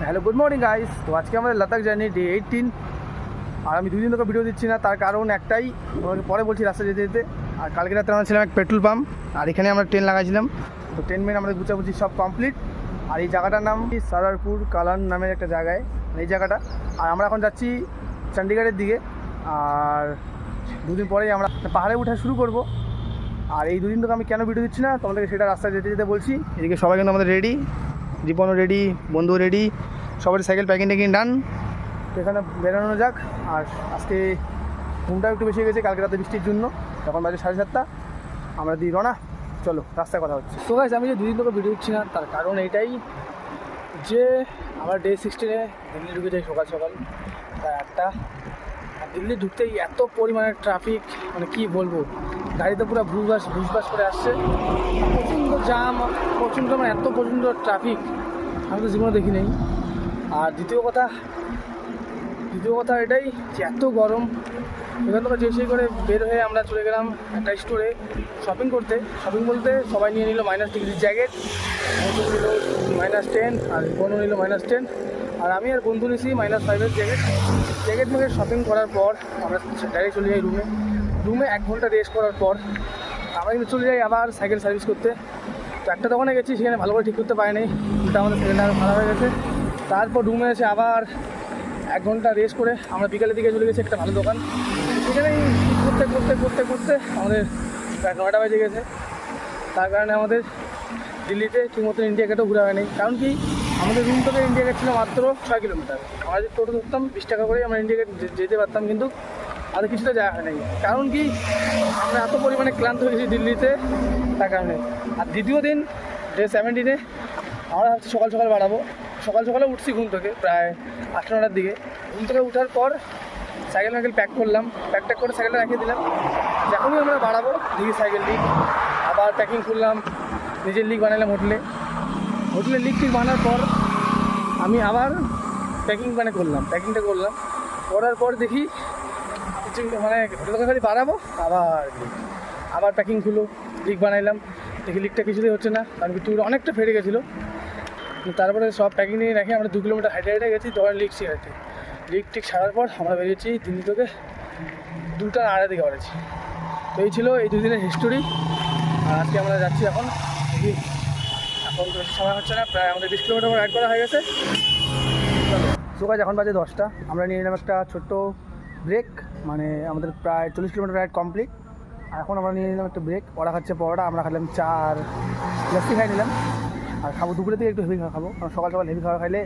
Hello, good morning guys. তো আজকে আমাদের লাদাখ জার্নি ডে 18। আর আমি 2 দিন ধরে ভিডিও দিচ্ছি না, তার কারণ একটাই, আমাকে পরে বলছি রাস্তা যেতে যেতে। আর কালকে রাতে আমরা ছিলাম এক পেট্রোল পাম্প, আর এখানে আমরা ট্রেন লাগাইছিলাম। তো ট্রেন মেন আমাদের গুছাগুছি সব কমপ্লিট। আর এই জায়গাটার নাম সারারপুর কালান নামের একটা জায়গায় এই জায়গাটা। আর আমরা এখন যাচ্ছি চণ্ডীগড়ের দিকে। আর 2 দিন পরেই আমরা পাহাড়ে ওঠা শুরু করব। আর এই 2 দিন ধরে আমি কেন ভিডিও দিচ্ছি না তোমাদেরকে সেটা রাস্তায় যেতে যেতে বলছি। এদিকে সবাই কিন্তু আমাদের রেডি, রিপনও রেডি, বন্ধু রেডি, সবারই সাইকেল প্যাকিং ট্যাকিং ডান। তো এখানে বেরোনো যাক। আর আজকে ঘুমটাও একটু বেশি হয়ে গেছে কালকে রাতে বৃষ্টির জন্য। তখন বাজে 7:30, আমরা দিই রওনা। চলো, রাস্তায় কথা হচ্ছে। তো গাইস, আমি যে 2 দিন ধরে ভিডিও দিচ্ছি না তার কারণ এইটাই যে আমরা ডে 16-এ দিল্লি ঢুকে যাই সকাল সকাল প্রায় 8টা। আর দিল্লি ঢুকতেই এত পরিমাণে ট্রাফিক, মানে কী বলবো, গাড়িতে পুরো ভুসবাস করে আসছে। প্রচণ্ড জাম, প্রচণ্ড, মানে এত প্রচণ্ড ট্রাফিক আমি তো জীবনে দেখি নেই। আর দ্বিতীয় কথা এটাই যে এত গরম। এখান থেকে যে সেই করে বের হয়ে আমরা চলে গেলাম একটা স্টোরে শপিং করতে। শপিং বলতে সবাই নিয়ে নিল -ডিগ্রি জ্যাকেট, বন্ধু নিল -10, আর বোনও নিল -10, আর আমি আর বন্ধু নিয়েছি -5-এর জ্যাকেট মেঘে শপিং করার পর আমরা ডাইরেক্ট চলে যাই রুমে 1 ঘন্টা রেস্ট করার পর আমরা কিন্তু চলে যাই আবার সাইকেল সার্ভিস করতে। তো একটা দোকানে গেছি, সেখানে ভালো করে ঠিক করতে পারিনি, ওটা আমাদের সিলিন্ডার খারাপ হয়ে গেছে। তারপর রুমে এসে আবার 1 ঘন্টা রেস্ট করে আমরা বিকালের দিকে চলে গেছি একটা ভালো দোকান। সেখানেই করতে আমাদের প্রায় 9টা বেজে গেছে। তার কারণে আমাদের দিল্লিতে ঠিকমতো ইন্ডিয়া গেটও ঘুরে হয়নি। কারণ কি, আমাদের রুম থেকে ইন্ডিয়া গেট ছিল মাত্র 6 কিলোমিটার। আমরা যদি টোটো ধরতাম 20 টাকা করে আমরা ইন্ডিয়া গেট যেতে পারতাম, কিন্তু আর কিছুটা যাওয়া হয় নাই। কারণ কি, আমরা এত পরিমাণে ক্লান্ত হয়ে গেছি দিল্লিতে, তার কারণে। আর দ্বিতীয় দিন ডে 17-এ আমরা ভাবছি সকাল সকাল বাড়াবো। সকালে উঠছি ঘুম থেকে প্রায় 8-9টার দিকে। ঘুম থেকে ওঠার পর সাইকেল প্যাক করলাম, প্যাক করে সাইকেলটা রেখে দিলাম। যখনই আমরা বাড়াবো দেখি সাইকেল লিক। আবার প্যাকিং করলাম, নিজের লিক বানালাম হোটেলে লিক টিক বানার পর আমি আবার প্যাকিংটা করলাম। করার পর দেখি মানে হোটেলকে খালি বাড়াবো, আবার প্যাকিং খুলো, লিক বানাইলাম। দেখি লিকটা কিছুতেই হচ্ছে না, কারণ কি টুর অনেকটা ফেটে গেছিলো। তারপরে সব প্যাকিং নিয়ে রাখি আমরা 2 কিলোমিটার হাইটে গেছি। তখন লিক টিক সারার পর আমরা বেরিয়েছি দিল্লি থেকে 2টা আড়াই দিকে বেরিয়েছি। তো এই ছিল এই 2 দিনের হিস্টোরি। আর আজকে আমরা যাচ্ছি এখন তো বেশি সময় হচ্ছে না, প্রায় আমাদের 20 কিলোমিটার রাইড করা হয়ে গেছে। সকাল এখন বাজে 10টা, আমরা নিয়ে নিলাম একটা ছোট্ট ব্রেক, মানে আমাদের প্রায় 40 কিলোমিটার রাইড কমপ্লিট। আর এখন আমরা নিয়ে নিলাম একটা ব্রেক। ওরা খাচ্ছে পরোটা, আমরা খেলাম চা আর লস্যি খাই নিলাম। আর খাবো দুপুরে থেকে একটু হেভি খাওয়া খাবো, কারণ সকাল হেভি খাওয়া খাইলে